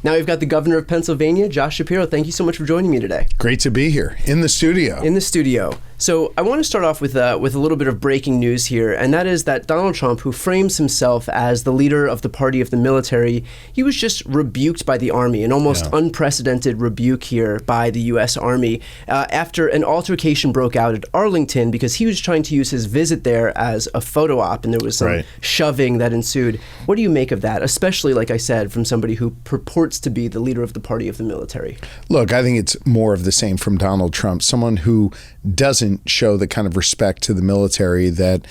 Now we've got the governor of Pennsylvania, Josh Shapiro. Thank you so much for joining me today. Great to be here in the studio. So I want to start off with a little bit of breaking news here, and that is that Donald Trump, who frames himself as the leader of the party of the military, he was just rebuked by the Army, an almost unprecedented rebuke here by the U.S. Army, after an altercation broke out at Arlington because he was trying to use his visit there as a photo op, and there was some shoving that ensued. What do you make of that, especially, like I said, from somebody who purports to be the leader of the party of the military? Look, I think it's more of the same from Donald Trump, someone who doesn't show the kind of respect to the military that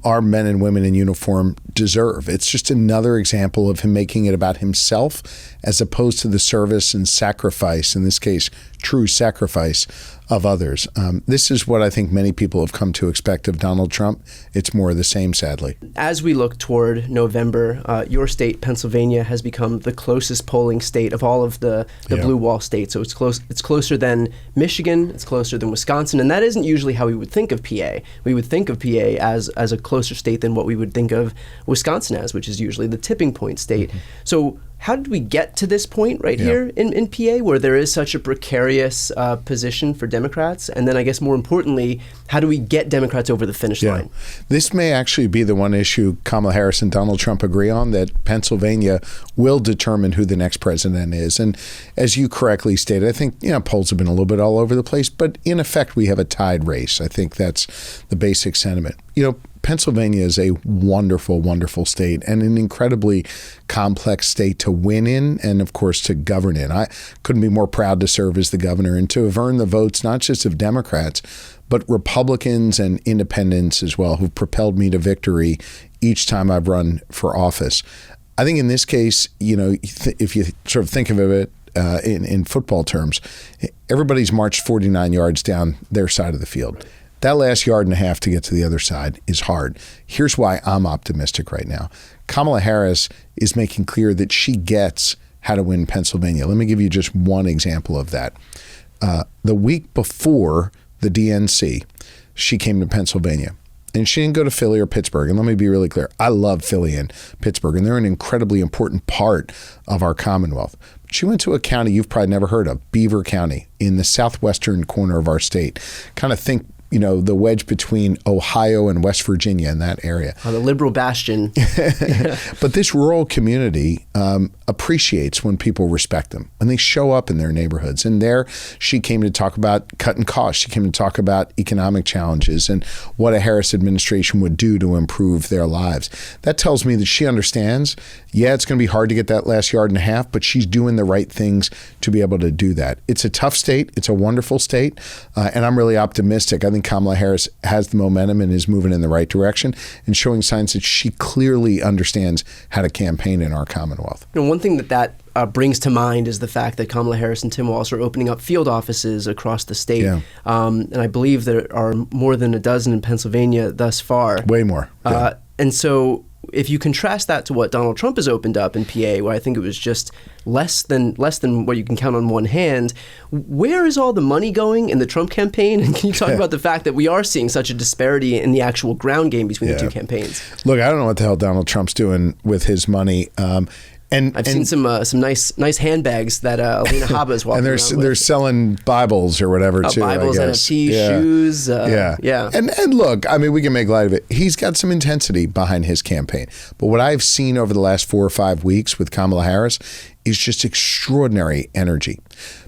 our men and women in uniform deserve. It's just another example of him making it about himself as opposed to the service and sacrifice, in this case, true sacrifice of others. This is what I think many people have come to expect of Donald Trump. It's more of the same, sadly. As we look toward November, your state, Pennsylvania, has become the closest polling state of all of the blue wall states. So it's close. It's closer than Michigan. It's closer than Wisconsin. And that isn't usually how we would think of PA. We would think of PA as a closer state than what we would think of Wisconsin as, which is usually the tipping point state. Mm-hmm. So how did we get to this point here in PA where there is such a precarious position for Democrats? And then I guess more importantly, how do we get Democrats over the finish line? This may actually be the one issue Kamala Harris and Donald Trump agree on, that Pennsylvania will determine who the next president is. And as you correctly stated, I think polls have been a little bit all over the place, but in effect, we have a tied race. I think that's the basic sentiment. Pennsylvania is a wonderful, wonderful state and an incredibly complex state to win in and, of course, to govern in. I couldn't be more proud to serve as the governor and to have earned the votes not just of Democrats, but Republicans and independents as well, who've propelled me to victory each time I've run for office. I think in this case, if you sort of think of it in football terms, everybody's marched 49 yards down their side of the field. That last yard and a half to get to the other side is hard. Here's why I'm optimistic right now. Kamala Harris is making clear that she gets how to win Pennsylvania. Let me give you just one example of that. The week before the DNC, she came to Pennsylvania. And she didn't go to Philly or Pittsburgh. And let me be really clear. I love Philly and Pittsburgh, and they're an incredibly important part of our Commonwealth. But she went to a county you've probably never heard of, Beaver County, in the southwestern corner of our state. Kind of think the wedge between Ohio and West Virginia in that area. The liberal bastion. But this rural community appreciates when people respect them, when they show up in their neighborhoods. And there she came to talk about cutting costs. She came to talk about economic challenges and what a Harris administration would do to improve their lives. That tells me that she understands, it's going to be hard to get that last yard and a half, but she's doing the right things to be able to do that. It's a tough state. It's a wonderful state. And I'm really optimistic. I think Kamala Harris has the momentum and is moving in the right direction and showing signs that she clearly understands how to campaign in our Commonwealth. One thing that brings to mind is the fact that Kamala Harris and Tim Walz are opening up field offices across the state. And I believe there are more than a dozen in Pennsylvania thus far. Way more. And so if you contrast that to what Donald Trump has opened up in PA, where I think it was just less than what you can count on one hand, where is all the money going in the Trump campaign? And can you talk about the fact that we are seeing such a disparity in the actual ground game between the two campaigns? Look, I don't know what the hell Donald Trump's doing with his money. And I've seen some nice handbags that Alina Habba is walking around with. They're selling Bibles or whatever too. Bibles, NFTs, shoes. And look, I mean, we can make light of it. He's got some intensity behind his campaign. But what I've seen over the last 4 or 5 weeks with Kamala Harris is just extraordinary energy.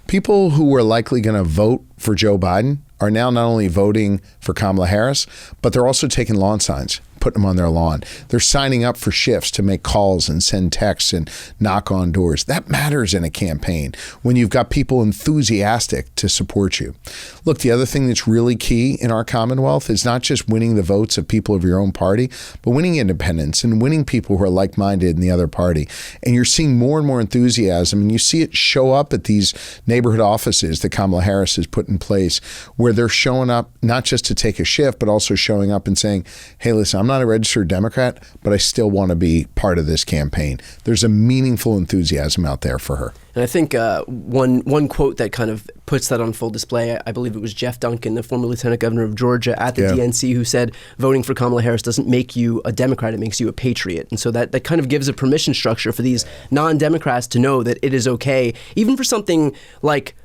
People who were likely going to vote for Joe Biden are now not only voting for Kamala Harris, but they're also taking lawn signs, putting them on their lawn. They're signing up for shifts to make calls and send texts and knock on doors. That matters in a campaign when you've got people enthusiastic to support you. Look, the other thing that's really key in our Commonwealth is not just winning the votes of people of your own party, but winning independents and winning people who are like-minded in the other party. And you're seeing more and more enthusiasm, and you see it show up at these neighborhood offices that Kamala Harris has put in place, where they're showing up not just to take a shift, but also showing up and saying, hey, listen, I'm not not a registered Democrat, but I still want to be part of this campaign. There's a meaningful enthusiasm out there for her. And I think one quote that kind of puts that on full display, I believe it was Jeff Duncan, the former lieutenant governor of Georgia at the DNC, who said voting for Kamala Harris doesn't make you a Democrat, it makes you a patriot. And so that kind of gives a permission structure for these non-Democrats to know that it is okay, even for something like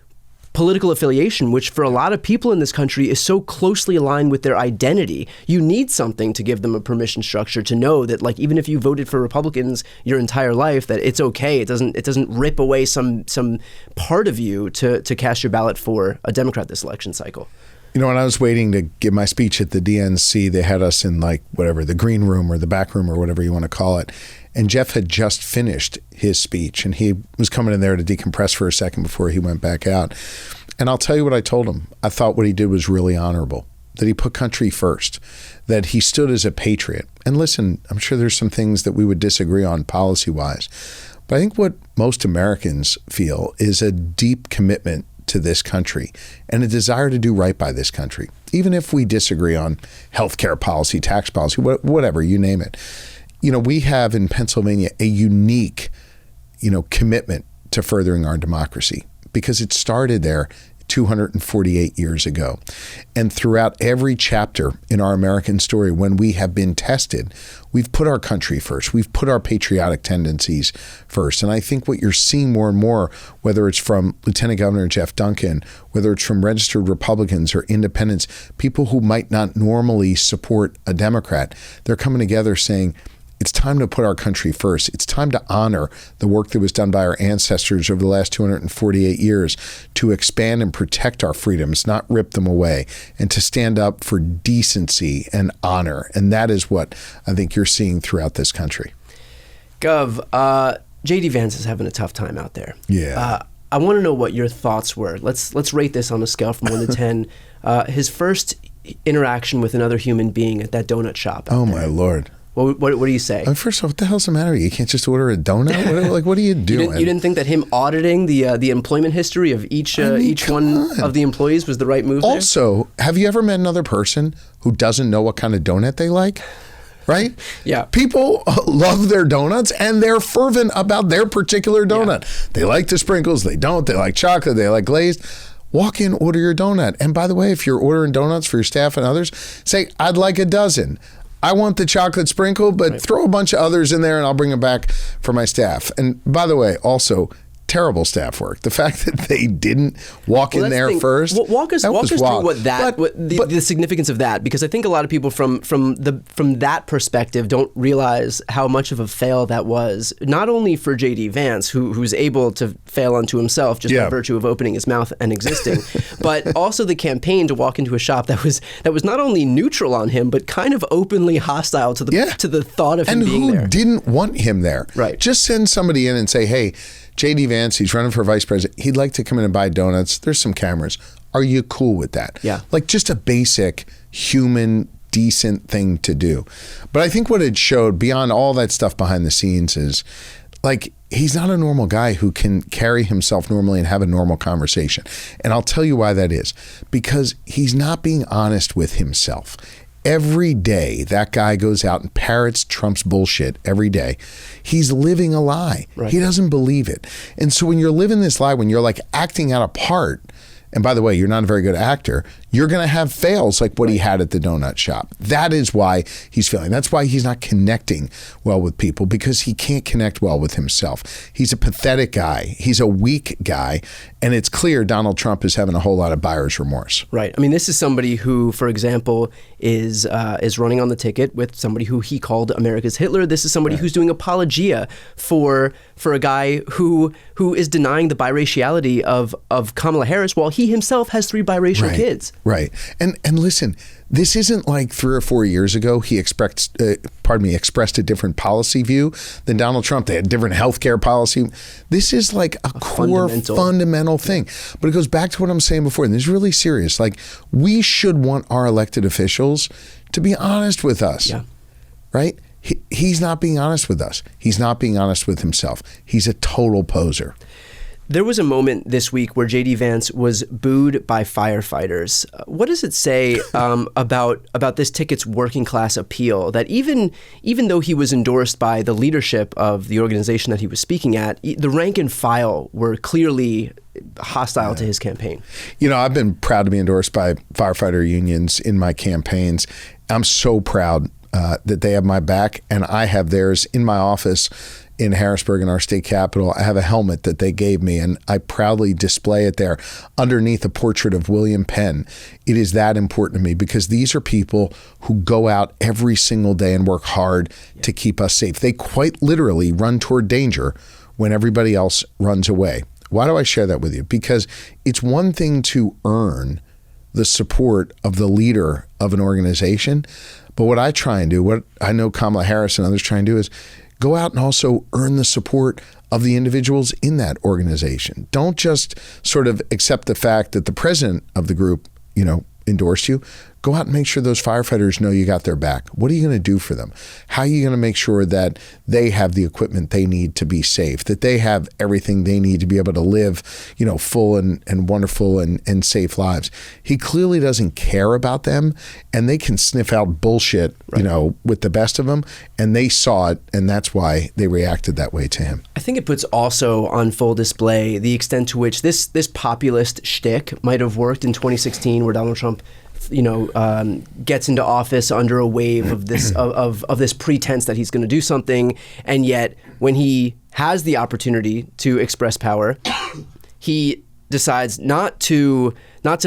political affiliation, which for a lot of people in this country is so closely aligned with their identity. You need something to give them a permission structure to know that, like, even if you voted for Republicans your entire life, that it's okay. It doesn't rip away some part of you to cast your ballot for a Democrat this election cycle. You know, when I was waiting to give my speech at the DNC, they had us in the green room or the back room or whatever you want to call it. And Jeff had just finished his speech, and he was coming in there to decompress for a second before he went back out. And I'll tell you what I told him. I thought what he did was really honorable, that he put country first, that he stood as a patriot. And listen, I'm sure there's some things that we would disagree on policy-wise, but I think what most Americans feel is a deep commitment to this country and a desire to do right by this country, even if we disagree on healthcare policy, tax policy, whatever, you name it. You know, we have in Pennsylvania a unique, commitment to furthering our democracy because it started there 248 years ago. And throughout every chapter in our American story, when we have been tested, we've put our country first. We've put our patriotic tendencies first. And I think what you're seeing more and more, whether it's from Lieutenant Governor Jeff Duncan, whether it's from registered Republicans or independents, people who might not normally support a Democrat, they're coming together saying, it's time to put our country first. It's time to honor the work that was done by our ancestors over the last 248 years to expand and protect our freedoms, not rip them away, and to stand up for decency and honor. And that is what I think you're seeing throughout this country. Gov, J.D. Vance is having a tough time out there. Yeah. I want to know what your thoughts were. Let's rate this on a scale from 1 to 10. His first interaction with another human being at that donut shop. Oh, my Lord. What do you say? First of all, what the hell's the matter? You can't just order a donut? What are you doing? You didn't think that him auditing the employment history of each one of the employees was the right move there? Also, have you ever met another person who doesn't know what kind of donut they like? Right? Yeah. People love their donuts and they're fervent about their particular donut. Yeah. They like the sprinkles, they don't. They like chocolate, they like glazed. Walk in, order your donut. And by the way, if you're ordering donuts for your staff and others, say, I'd like a dozen. I want the chocolate sprinkle, but throw a bunch of others in there and I'll bring them back for my staff. And by the way, also, terrible staff work. The fact that they didn't walk in there first. Walk us through the significance of that, because I think a lot of people from that perspective don't realize how much of a fail that was. Not only for J.D. Vance, who's able to fail unto himself just by virtue of opening his mouth and existing, but also the campaign to walk into a shop that was not only neutral on him, but kind of openly hostile to the thought of him being there. And who didn't want him there. Right. Just send somebody in and say, hey, J.D. Vance, he's running for vice president. He'd like to come in and buy donuts. There's some cameras. Are you cool with that? Yeah. Like just a basic human, decent thing to do. But I think what it showed beyond all that stuff behind the scenes is like he's not a normal guy who can carry himself normally and have a normal conversation. And I'll tell you why that is. Because he's not being honest with himself. Every day, that guy goes out and parrots Trump's bullshit every day. He's living a lie. Right. He doesn't believe it. And so when you're living this lie, when you're like acting out a part, and by the way, you're not a very good actor, you're going to have fails like what he had at the donut shop. That is why he's failing. That's why he's not connecting well with people, because he can't connect well with himself. He's a pathetic guy. He's a weak guy. And it's clear Donald Trump is having a whole lot of buyer's remorse. Right. I mean, this is somebody who, for example, is running on the ticket with somebody who he called America's Hitler. This is somebody who's doing apologia for a guy who is denying the biraciality of Kamala Harris while he himself has 3 biracial kids. Right. And listen, this isn't like 3 or 4 years ago he expressed a different policy view than Donald Trump. They had different healthcare policy. This is like a core fundamental thing. But it goes back to what I'm saying before, and this is really serious. Like, we should want our elected officials to be honest with us. Yeah. Right? He's not being honest with us. He's not being honest with himself. He's a total poser. There was a moment this week where J.D. Vance was booed by firefighters. What does it say about this ticket's working class appeal, that even though he was endorsed by the leadership of the organization that he was speaking at, the rank and file were clearly hostile to his campaign? I've been proud to be endorsed by firefighter unions in my campaigns. I'm so proud that they have my back, and I have theirs in my office in Harrisburg, in our state capital. I have a helmet that they gave me, and I proudly display it there underneath a portrait of William Penn. It is that important to me, because these are people who go out every single day and work hard to keep us safe. They quite literally run toward danger when everybody else runs away. Why do I share that with you? Because it's one thing to earn the support of the leader of an organization, but what I try and do, what I know Kamala Harris and others try and do, is go out and also earn the support of the individuals in that organization. Don't just sort of accept the fact that the president of the group, endorsed you. Go out and make sure those firefighters know you got their back. What are you going to do for them? How are you going to make sure that they have the equipment they need to be safe, that they have everything they need to be able to live, full and wonderful and safe lives? He clearly doesn't care about them, and they can sniff out bullshit, right, with the best of them, and they saw it, and that's why they reacted that way to him. I think it puts also on full display the extent to which this populist shtick might have worked in 2016, where Donald Trump gets into office under a wave of this of this pretense that he's going to do something, and yet when he has the opportunity to express power, he decides not to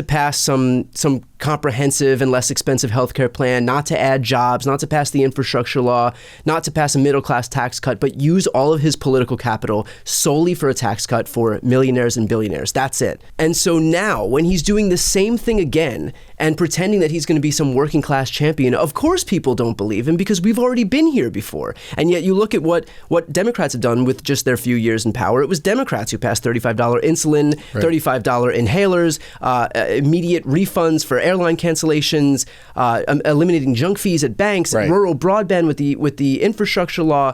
pass some comprehensive and less expensive healthcare plan, not to add jobs, not to pass the infrastructure law, not to pass a middle-class tax cut, but use all of his political capital solely for a tax cut for millionaires and billionaires. That's it. And so now, when he's doing the same thing again and pretending that he's going to be some working-class champion, of course people don't believe him, because we've already been here before. And yet you look at what Democrats have done with just their few years in power. It was Democrats who passed $35 insulin, right, $35 inhalers, immediate refunds for airline cancellations, eliminating junk fees at banks, right, rural broadband with the infrastructure law,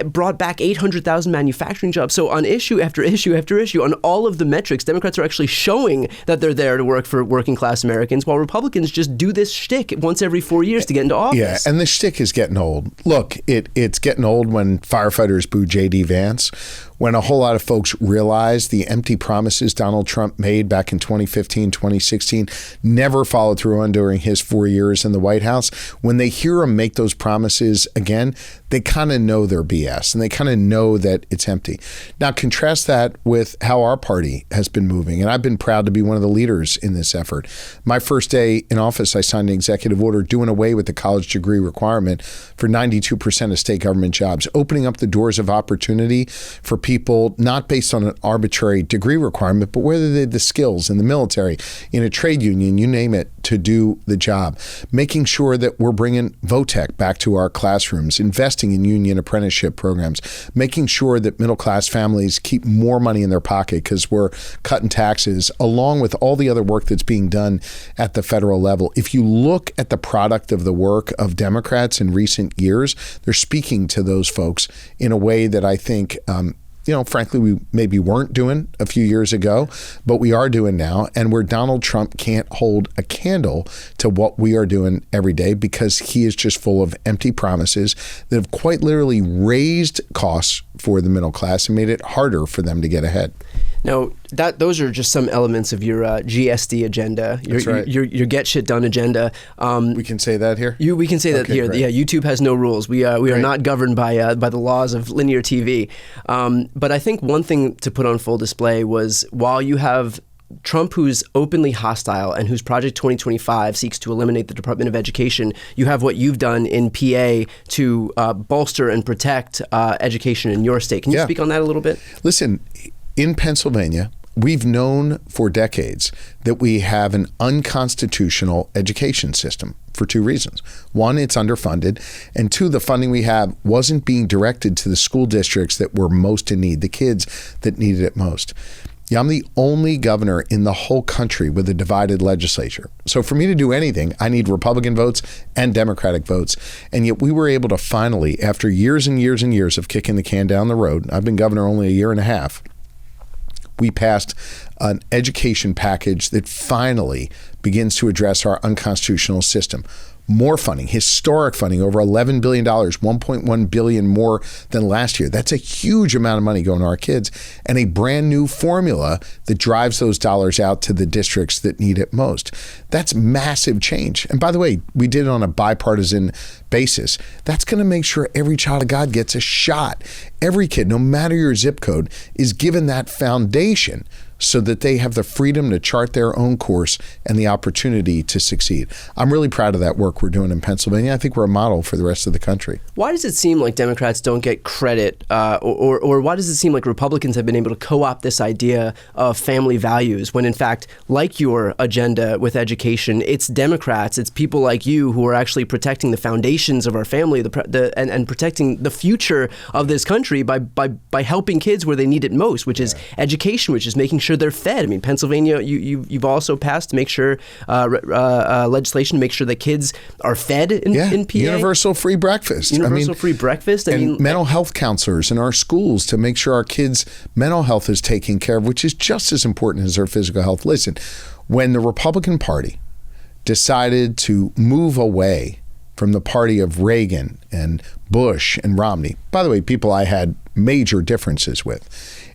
brought back 800,000 manufacturing jobs. So on issue after issue after issue, on all of the metrics, Democrats are actually showing that they're there to work for working class Americans, while Republicans just do this shtick once every 4 years to get into office. Yeah, and the shtick is getting old. Look, it's getting old when firefighters boo J.D. Vance, when a whole lot of folks realize the empty promises Donald Trump made back in 2015, 2016, never followed through on during his 4 years in the White House. When they hear him make those promises again, they kind of know they're BS, and they kind of know that it's empty. Now, contrast that with how our party has been moving, and I've been proud to be one of the leaders in this effort. My first day in office, I signed an executive order doing away with the college degree requirement for 92% of state government jobs, opening up the doors of opportunity for people, not based on an arbitrary degree requirement, but whether they had the skills in the military, in a trade union, you name it, to do the job. Making sure that we're bringing VOTEC back to our classrooms, investing in union apprenticeship programs, making sure that middle-class families keep more money in their pocket because we're cutting taxes, along with all the other work that's being done at the federal level. If you look at the product of the work of Democrats in recent years, they're speaking to those folks in a way that I think frankly, we maybe weren't doing a few years ago, but we are doing now, and where Donald Trump can't hold a candle to what we are doing every day, because he is just full of empty promises that have quite literally raised costs for the middle class and made it harder for them to get ahead. Now, those are just some elements of your GSD agenda, your get shit done agenda. We can say that here? We can say that here. Great. Yeah, YouTube has no rules. We are not governed by the laws of linear TV. But I think one thing to put on full display was, while you have Trump, who's openly hostile and whose Project 2025 seeks to eliminate the Department of Education, you have what you've done in PA to bolster and protect education in your state. Can you speak on that a little bit? Listen, in Pennsylvania, we've known for decades that we have an unconstitutional education system for two reasons. One, it's underfunded, and two, the funding we have wasn't being directed to the school districts that were most in need, the kids that needed it most. Yeah, I'm the only governor in the whole country with a divided legislature. So for me to do anything, I need Republican votes and Democratic votes. And yet we were able to finally, after years and years and years of kicking the can down the road, I've been governor only a year and a half, we passed an education package that finally begins to address our unconstitutional system. More funding, historic funding, over $11 billion, $1.1 billion more than last year. That's a huge amount of money going to our kids, and a brand new formula that drives those dollars out to the districts that need it most. That's massive change. And by the way, we did it on a bipartisan basis. That's going to make sure every child of God gets a shot. Every kid, no matter your zip code, is given that foundation so that they have the freedom to chart their own course and the opportunity to succeed. I'm really proud of that work we're doing in Pennsylvania. I think we're a model for the rest of the country. Why does it seem like Democrats don't get credit, or why does it seem like Republicans have been able to co-opt this idea of family values when, in fact, like your agenda with education, it's Democrats, it's people like you who are actually protecting the foundations of our family and protecting the future of this country by helping kids where they need it most, which is education, which is making sure they're fed. I mean, Pennsylvania, you've also passed to make sure legislation to make sure that kids are fed in PA. Universal free breakfast. Free breakfast. And mental health counselors in our schools to make sure our kids' mental health is taken care of, which is just as important as their physical health. Listen, when the Republican Party decided to move away from the party of Reagan and Bush and Romney, by the way, people I had major differences with,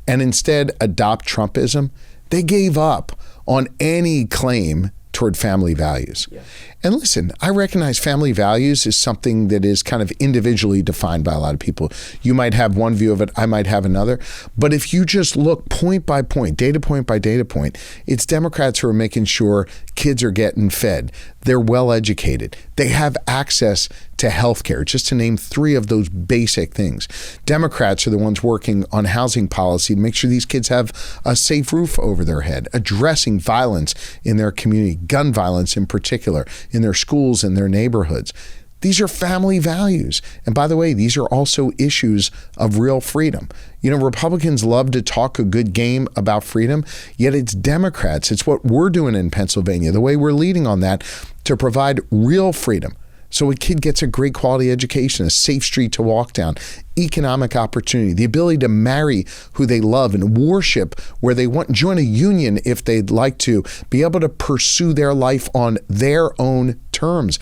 and instead adopt Trumpism, they gave up on any claim toward family values. Yeah. And listen, I recognize family values is something that is kind of individually defined by a lot of people. You might have one view of it, I might have another. But if you just look point by point, data point by data point, it's Democrats who are making sure kids are getting fed. They're well educated. They have access to health care, just to name three of those basic things. Democrats are the ones working on housing policy to make sure these kids have a safe roof over their head, addressing violence in their community, gun violence in particular, in their schools and their neighborhoods. These are family values. And by the way, these are also issues of real freedom. You know, Republicans love to talk a good game about freedom, yet it's Democrats. It's what we're doing in Pennsylvania, the way we're leading on that, to provide real freedom. So a kid gets a great quality education, a safe street to walk down, economic opportunity, the ability to marry who they love and worship where they want, join a union if they'd like to, be able to pursue their life on their own terms.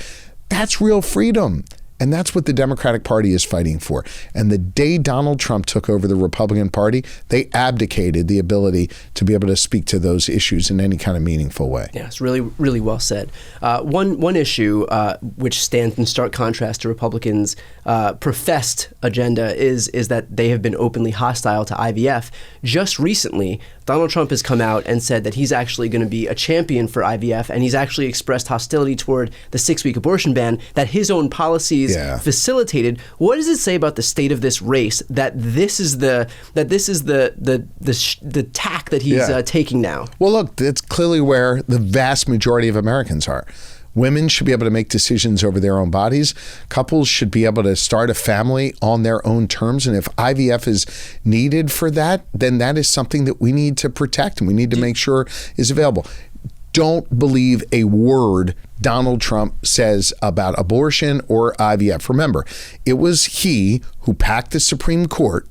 That's real freedom. And that's what the Democratic Party is fighting for. And the day Donald Trump took over the Republican Party, they abdicated the ability to be able to speak to those issues in any kind of meaningful way. Yeah, it's really, really well said. One issue which stands in stark contrast to Republicans' professed agenda is that they have been openly hostile to IVF. Just recently, Donald Trump has come out and said that he's actually going to be a champion for IVF, and he's actually expressed hostility toward the 6-week abortion ban that his own policies facilitated. What does it say about the state of this race that this is the tack that he's taking now? Well, look, that's clearly where the vast majority of Americans are. Women should be able to make decisions over their own bodies. Couples should be able to start a family on their own terms. And if IVF is needed for that, then that is something that we need to protect and we need to make sure is available. Don't believe a word Donald Trump says about abortion or IVF. Remember, it was he who packed the Supreme Court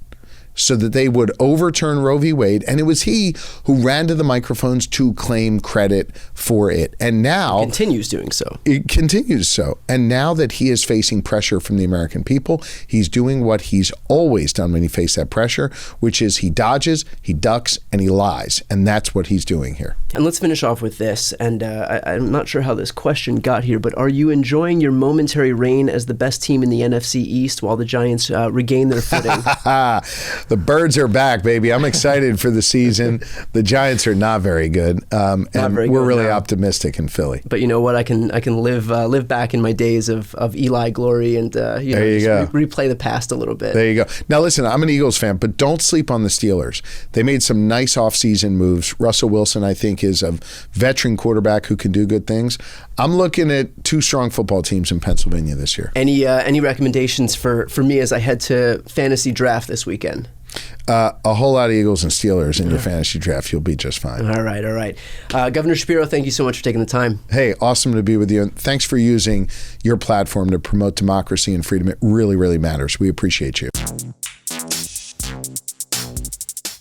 so that they would overturn Roe v. Wade, and it was he who ran to the microphones to claim credit for it. And now he continues doing so. It continues so. And now that he is facing pressure from the American people, he's doing what he's always done when he faced that pressure, which is he dodges, he ducks, and he lies. And that's what he's doing here. And let's finish off with this. And I'm not sure how this question got here, but are you enjoying your momentary reign as the best team in the NFC East while the Giants regain their footing? The birds are back, baby. I'm excited for the season. The Giants are not very good, and we're really optimistic in Philly. But you know what? I can live back in my days of Eli glory and replay the past a little bit. There you go. Now listen, I'm an Eagles fan, but don't sleep on the Steelers. They made some nice offseason moves. Russell Wilson, I think, is a veteran quarterback who can do good things. I'm looking at 2 strong football teams in Pennsylvania this year. Any recommendations for me as I head to fantasy draft this weekend? A whole lot of Eagles and Steelers in your fantasy draft. You'll be just fine. All right. Governor Shapiro, thank you so much for taking the time. Hey, awesome to be with you. And thanks for using your platform to promote democracy and freedom. It really, really matters. We appreciate you.